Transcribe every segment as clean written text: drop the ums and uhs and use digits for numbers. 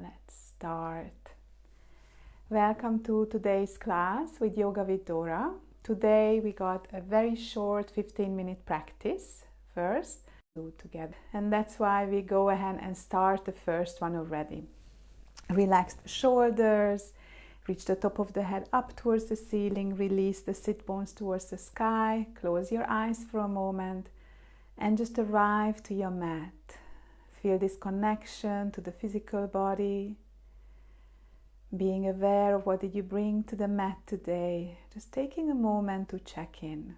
Let's start. Welcome to today's class with Yoga with Dora. Today we got a very short 15-minute practice first do together, and that's why we go ahead and start the first one already. Relax the shoulders, reach the top of the head up towards the ceiling, release the sit bones towards the sky, close your eyes for a moment and just arrive to your mat. Feel this connection to the physical body, being aware of what did you bring to the mat today, just taking a moment to check in.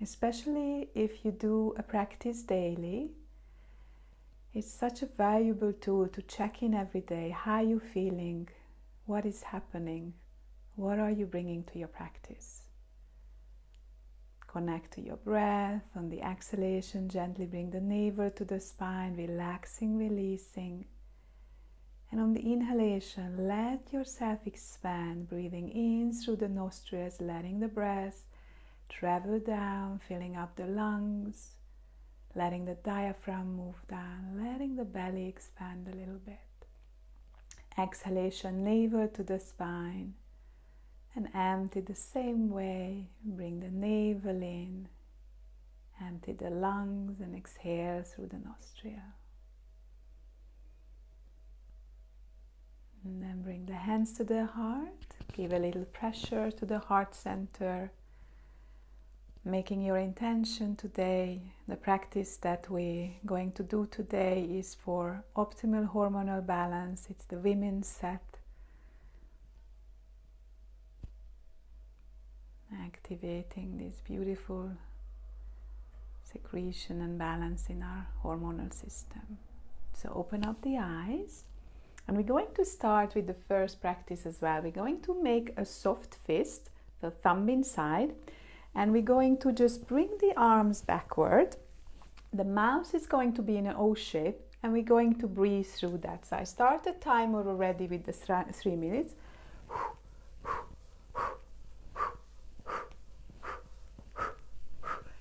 Especially if you do a practice daily, it's such a valuable tool to check in every day. How are you feeling? What is happening? What are you bringing to your practice? Connect to your breath. On the exhalation, gently bring the navel to the spine, relaxing, releasing. And on the inhalation, let yourself expand, breathing in through the nostrils, letting the breath travel down, filling up the lungs, letting the diaphragm move down, letting the belly expand a little bit. Exhalation, navel to the spine, and empty the same way. Bring the navel in, empty the lungs, and exhale through the nostril. And then bring the hands to the heart, give a little pressure to the heart center, making your intention today. The practice that we're going to do today is for optimal hormonal balance. It's the women's set. Activating this beautiful secretion and balance in our hormonal system. So open up the eyes, and we're going to start with the first practice as well. We're going to make a soft fist, the thumb inside, and we're going to just bring the arms backward. The mouth is going to be in an O shape, and we're going to breathe through that. So I start the timer already with the 3 minutes.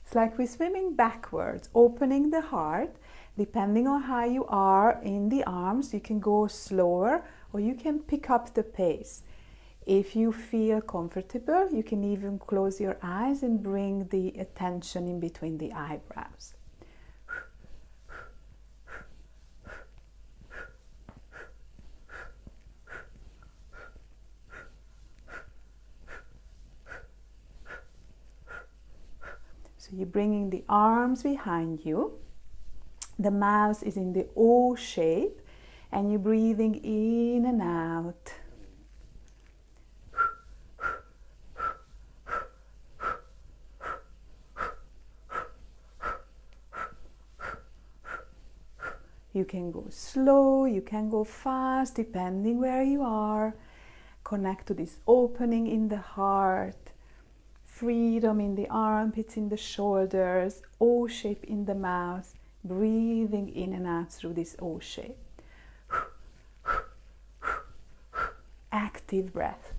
It's like we're swimming backwards, opening the heart. Depending on how you are in the arms, you can go slower or you can pick up the pace. If you feel comfortable, you can even close your eyes and bring the attention in between the eyebrows. So you're bringing the arms behind you. The mouth is in the O shape, and you're breathing in and out. You can go slow, you can go fast, depending where you are. Connect to this opening in the heart. Freedom in the armpits, in the shoulders, O shape in the mouth, breathing in and out through this O shape. Active breath.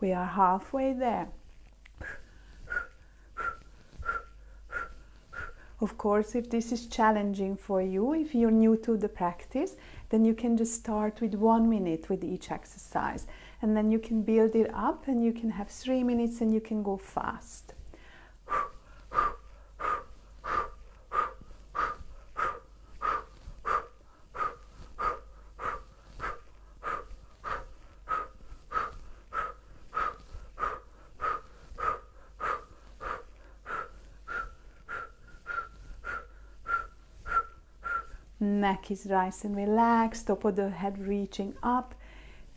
We are halfway there. Of course, if this is challenging for you, if you're new to the practice, then you can just start with 1 minute with each exercise. And then you can build it up, and you can have 3 minutes, and you can go fast. Neck is nice and relaxed, top of the head reaching up,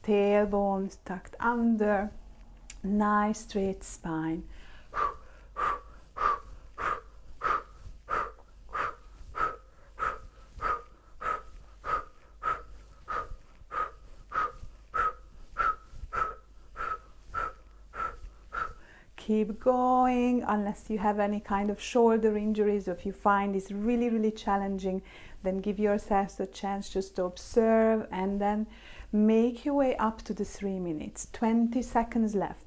tailbone tucked under, nice straight spine. Keep going unless you have any kind of shoulder injuries, or if you find this really, really challenging, then give yourself a chance just to observe and then make your way up to the 3 minutes. 20 seconds left.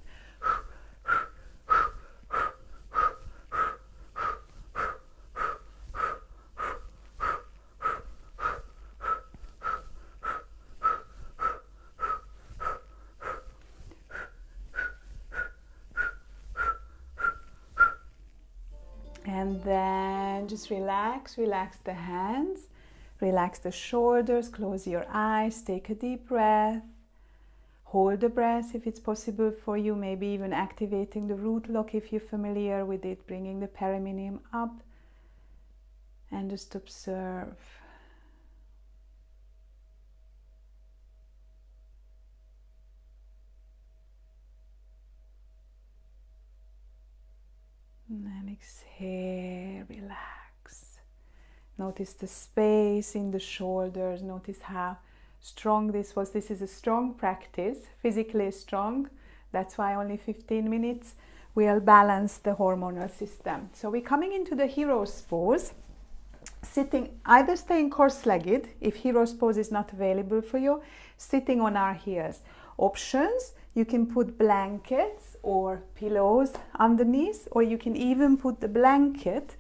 And then just relax the hands, relax the shoulders, close your eyes, take a deep breath. Hold the breath if it's possible for you, maybe even activating the root lock if you're familiar with it, bringing the perineum up, and just observe. And then exhale, relax. Notice the space in the shoulders, notice how strong this was. This is a strong practice, physically strong. That's why only 15 minutes will balance the hormonal system. So we're coming into the hero's pose, sitting, either staying cross-legged if hero's pose is not available for you, sitting on our heels. Options, you can put blankets or pillows underneath, or you can even put the blanket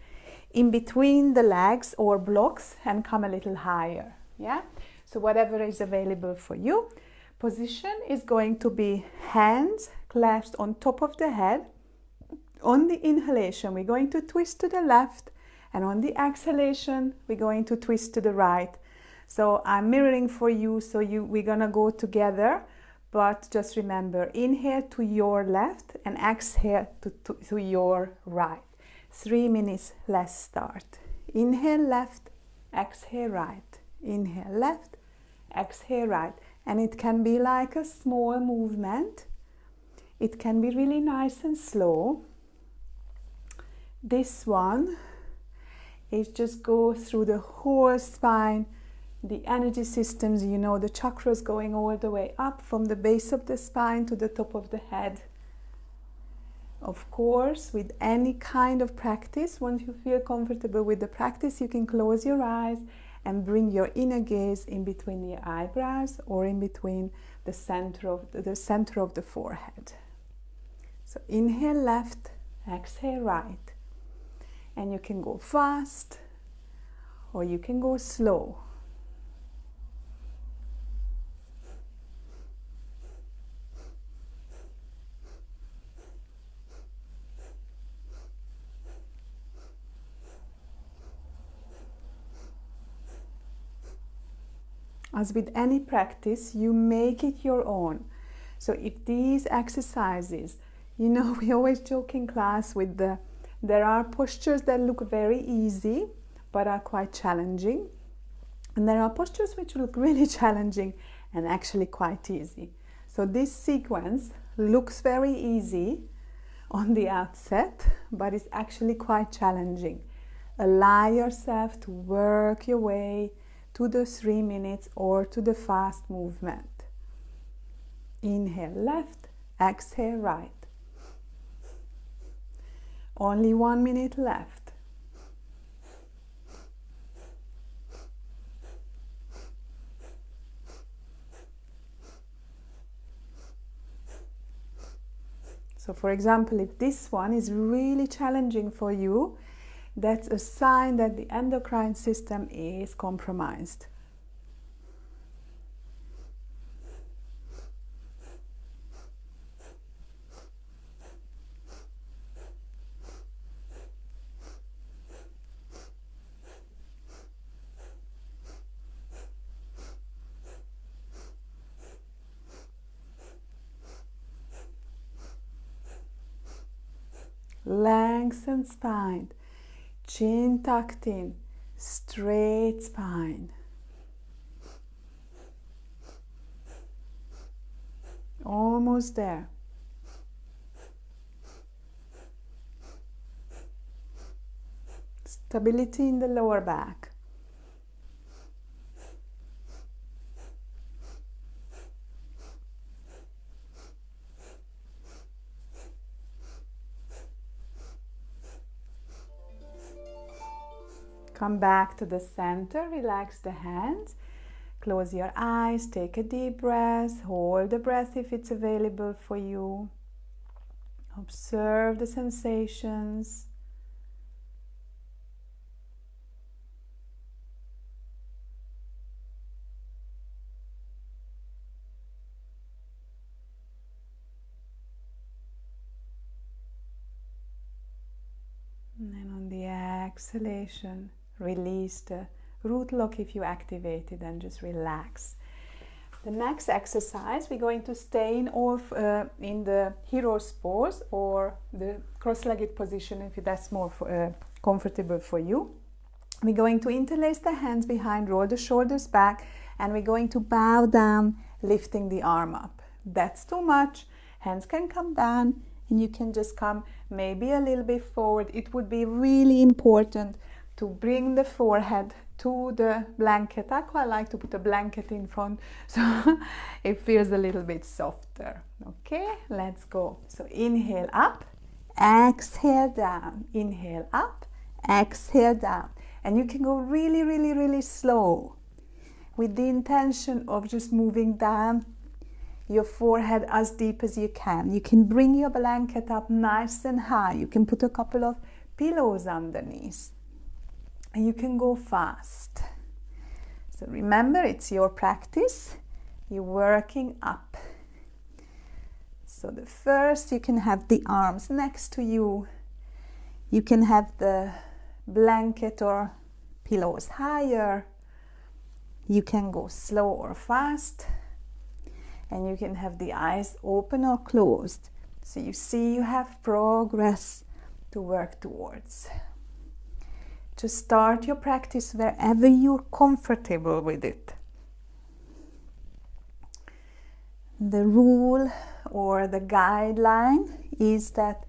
in between the legs or blocks and come a little higher. Yeah, so whatever is available for you. Position is going to be hands clasped on top of the head. On the inhalation, we're going to twist to the left, and on the exhalation, we're going to twist to the right. So I'm mirroring for you, so we're gonna go together, but just remember, inhale to your left and exhale to your right. 3 minutes, let's start. Inhale left, exhale right. Inhale left, exhale right. And it can be like a small movement. It can be really nice and slow. This one is just go through the whole spine, the energy systems, you know, the chakras going all the way up from the base of the spine to the top of the head. Of course, with any kind of practice, once you feel comfortable with the practice, you can close your eyes and bring your inner gaze in between the eyebrows or in between the center of the forehead. So inhale left, exhale right. And you can go fast or you can go slow. As with any practice, you make it your own. So if these exercises, you know, we always joke in class with there are postures that look very easy, but are quite challenging. And there are postures which look really challenging and actually quite easy. So this sequence looks very easy on the outset, but it's actually quite challenging. Allow yourself to work your way to the 3 minutes or to the fast movement. Inhale left, exhale right. Only 1 minute left. So for example, if this one is really challenging for you, that's a sign that the endocrine system is compromised. Lengthen spine, chin tucked in, straight spine. Almost there. Stability in the lower back. Come back to the center, relax the hands, close your eyes, take a deep breath, hold the breath if it's available for you. Observe the sensations. And then on the exhalation, release the root lock if you activate it, and just relax. The next exercise, we're going to stay in the hero's pose or the cross-legged position if that's more comfortable for you. We're going to interlace the hands behind, roll the shoulders back, and we're going to bow down, lifting the arm up. That's too much. Hands can come down, and you can just come maybe a little bit forward. It would be really important to bring the forehead to the blanket. I quite like to put a blanket in front so it feels a little bit softer. Okay, let's go. So inhale up, exhale down, inhale up, exhale down. And you can go really, really, really slow with the intention of just moving down your forehead as deep as you can. You can bring your blanket up nice and high. You can put a couple of pillows underneath. And you can go fast. So remember, it's your practice. You're working up. So the first, you can have the arms next to you. You can have the blanket or pillows higher. You can go slow or fast. And you can have the eyes open or closed. So you see you have progress to work towards. Just start your practice wherever you're comfortable with it. The rule or the guideline is that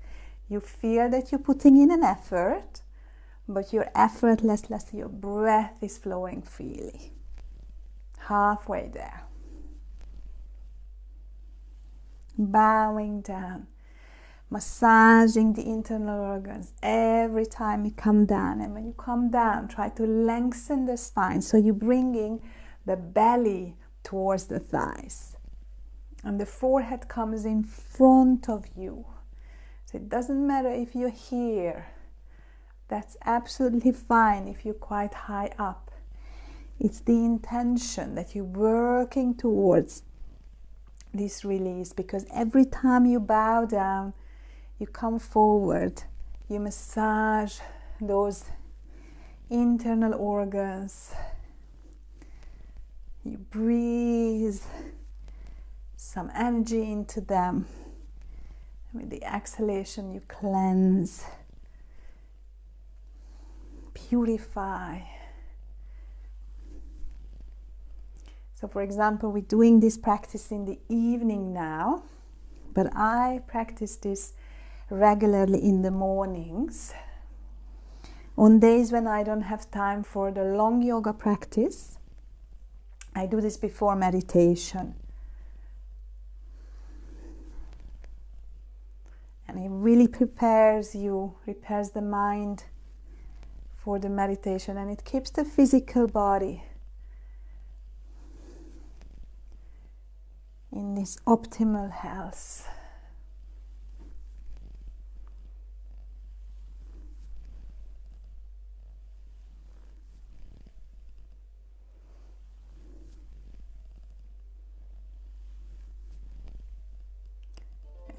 you feel that you're putting in an effort, but you're effortless, your breath is flowing freely. Halfway there. Bowing down. Massaging the internal organs every time you come down. And when you come down, try to lengthen the spine. So you're bringing the belly towards the thighs. And the forehead comes in front of you. So it doesn't matter if you're here. That's absolutely fine if you're quite high up. It's the intention that you're working towards this release. Because every time you bow down, you come forward, you massage those internal organs, you breathe some energy into them, and with the exhalation you cleanse, purify. So for example, we're doing this practice in the evening now, but I practice this regularly in the mornings. On days when I don't have time for the long yoga practice, I do this before meditation. And it really prepares you, prepares the mind for the meditation, and it keeps the physical body in this optimal health.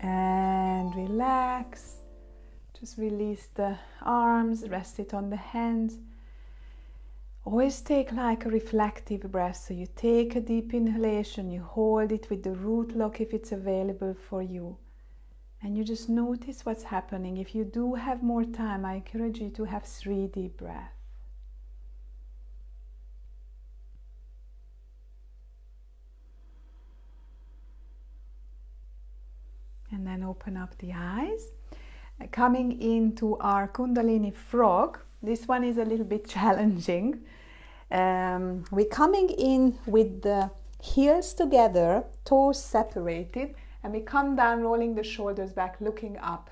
And relax. Just release the arms, rest it on the hands. Always take like a reflective breath. So you take a deep inhalation, you hold it with the root lock if it's available for you. And you just notice what's happening. If you do have more time, I encourage you to have 3 deep breaths. And then open up the eyes. Coming into our Kundalini frog. This one is a little bit challenging. We're coming in with the heels together, toes separated, and we come down, rolling the shoulders back, looking up.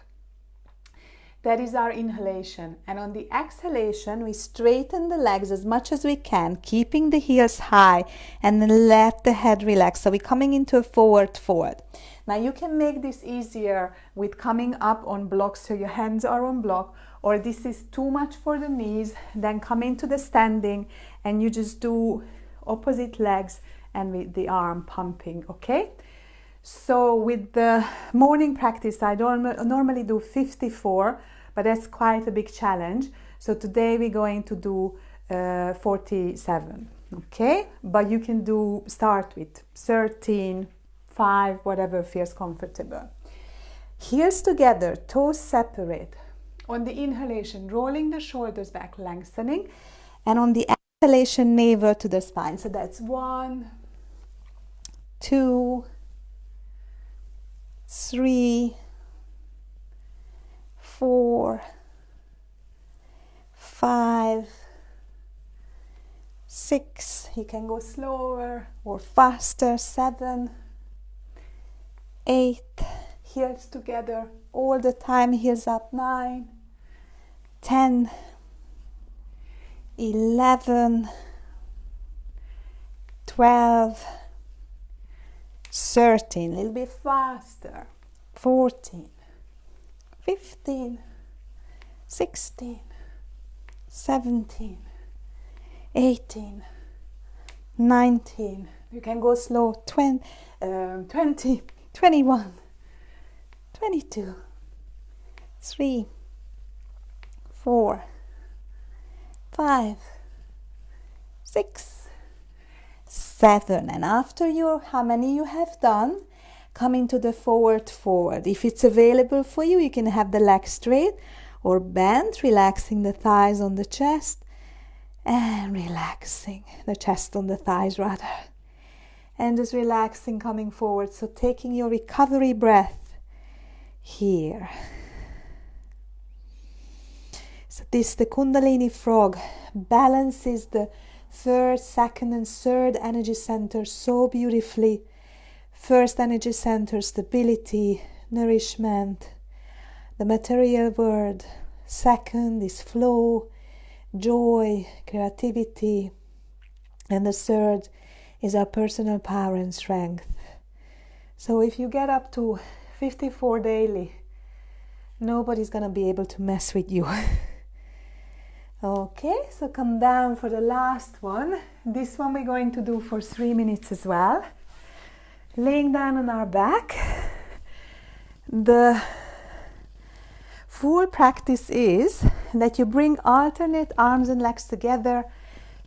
That is our inhalation. And on the exhalation, we straighten the legs as much as we can, keeping the heels high, and then let the head relax. So we're coming into a forward fold. Now you can make this easier with coming up on blocks, so your hands are on block, or this is too much for the knees, then come into the standing and you just do opposite legs and with the arm pumping, okay? So with the morning practice, I don't normally do 54, but that's quite a big challenge. So today we're going to do 47, okay? But you can start with 13, 5, whatever feels comfortable. Heels together, toes separate. On the inhalation, rolling the shoulders back, lengthening. And on the exhalation, navel to the spine. So that's 1, 2, 3, 4, 5, 6. You can go slower or faster. 7, 8. Heels together all the time. Heels up. 9, 10, 11, 12, 13, a little bit faster, 14, 15, 16, 17, 18, 19, you can go slow, 20, 21, 22, 3, 4, 5, 6, 7. And after how many you have done, come into the forward. If it's available for you, you can have the legs straight or bent, relaxing the thighs on the chest and relaxing the chest on the thighs rather. And just relaxing, coming forward. So taking your recovery breath here. So the Kundalini frog balances the first, second and third energy center so beautifully. First energy center, stability, nourishment, the material world. Second is flow, joy, creativity. And the third is our personal power and strength. So if you get up to 54 daily, nobody's gonna be able to mess with you. Okay, so come down for the last one. This one we're going to do for 3 minutes as well. Laying down on our back. The full practice is that you bring alternate arms and legs together,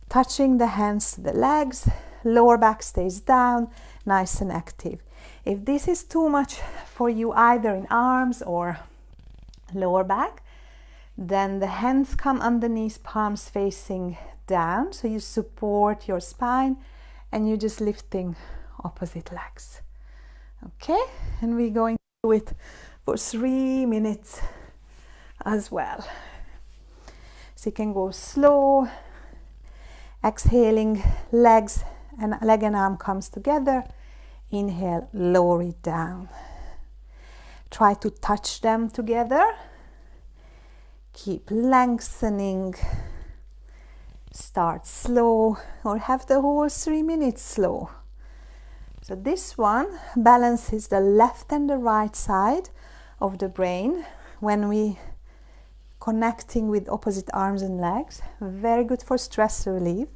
touching the hands to the legs, lower back stays down, nice and active. If this is too much for you either in arms or lower back, then the hands come underneath, palms facing down, so you support your spine and you're just lifting opposite legs. Okay, and we're going to do it for 3 minutes as well. So you can go slow, exhaling, leg and arm comes together. Inhale, lower it down. Try to touch them together. Keep lengthening. Start slow or have the whole 3 minutes slow. So this one balances the left and the right side of the brain when we connecting with opposite arms and legs. Very good for stress relief.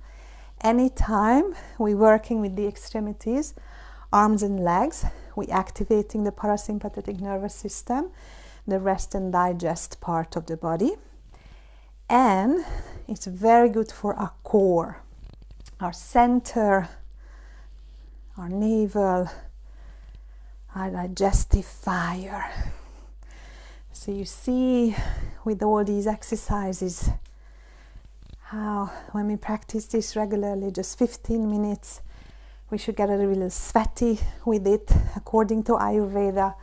Anytime we're working with the extremities, arms and legs, we're activating the parasympathetic nervous system, the rest and digest part of the body. And it's very good for our core, our center, our navel, our digestive fire. So you see with all these exercises how when we practice this regularly, just 15 minutes, we should get a little sweaty with it. According to Ayurveda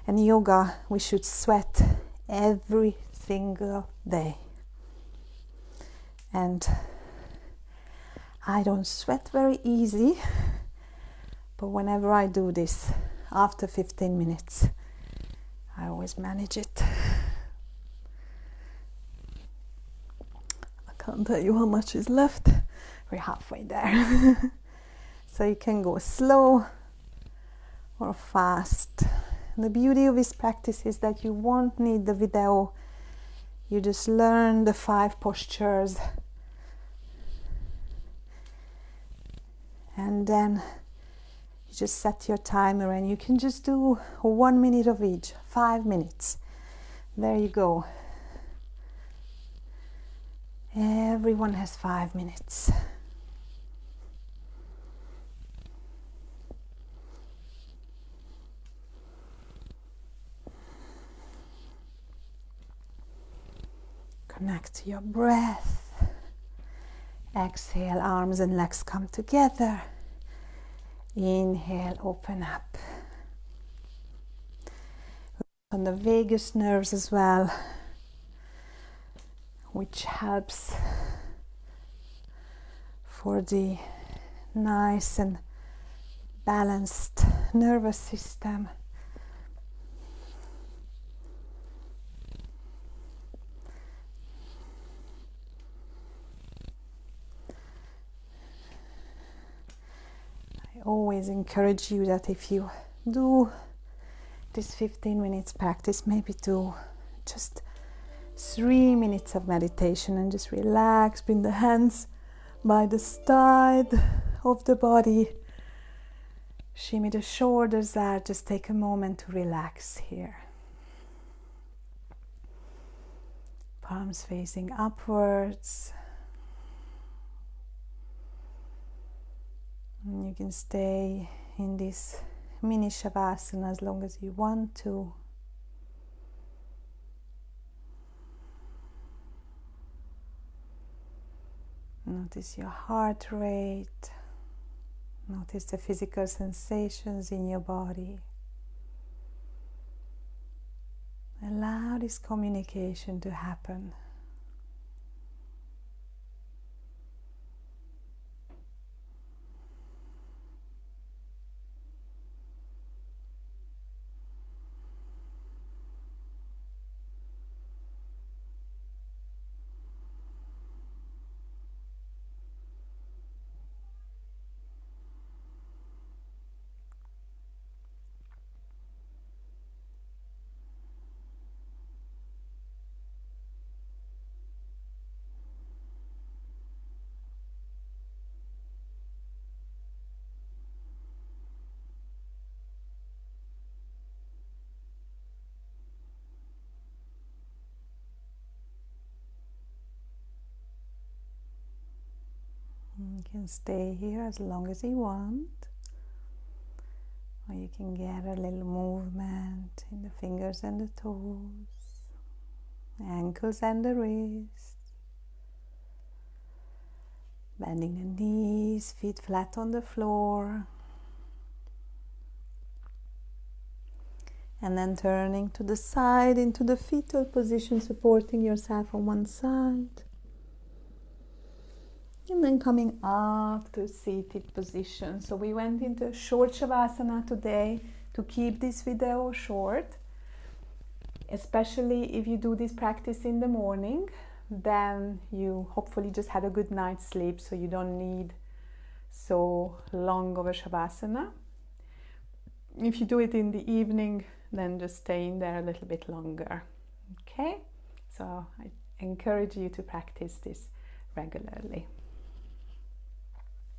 and yoga, we should sweat every single day. And I don't sweat very easy, but whenever I do this, after 15 minutes, I always manage it. I can't tell you how much is left. We're halfway there. So you can go slow or fast. And the beauty of this practice is that you won't need the video. You just learn the 5 postures. And then you just set your timer and you can just do 1 minute of each, 5 minutes. There you go. Everyone has 5 minutes. Connect to your breath. Exhale, arms and legs come together. Inhale, open up. On the vagus nerves as well, which helps for the nice and balanced nervous system. I always encourage you that if you do this 15 minutes practice, maybe do just 3 minutes of meditation and just relax, bring the hands by the side of the body, shimmy the shoulders out, just take a moment to relax here. Palms facing upwards. And you can stay in this mini shavasana as long as you want to. Notice your heart rate. Notice the physical sensations in your body. Allow this communication to happen. You can stay here as long as you want, or you can get a little movement in the fingers and the toes, ankles and the wrists, bending the knees, feet flat on the floor, and then turning to the side into the fetal position, supporting yourself on one side. And then coming up to seated position. So we went into short shavasana today to keep this video short. Especially if you do this practice in the morning, then you hopefully just had a good night's sleep, so you don't need so long of a shavasana. If you do it in the evening, then just stay in there a little bit longer. Okay? So I encourage you to practice this regularly.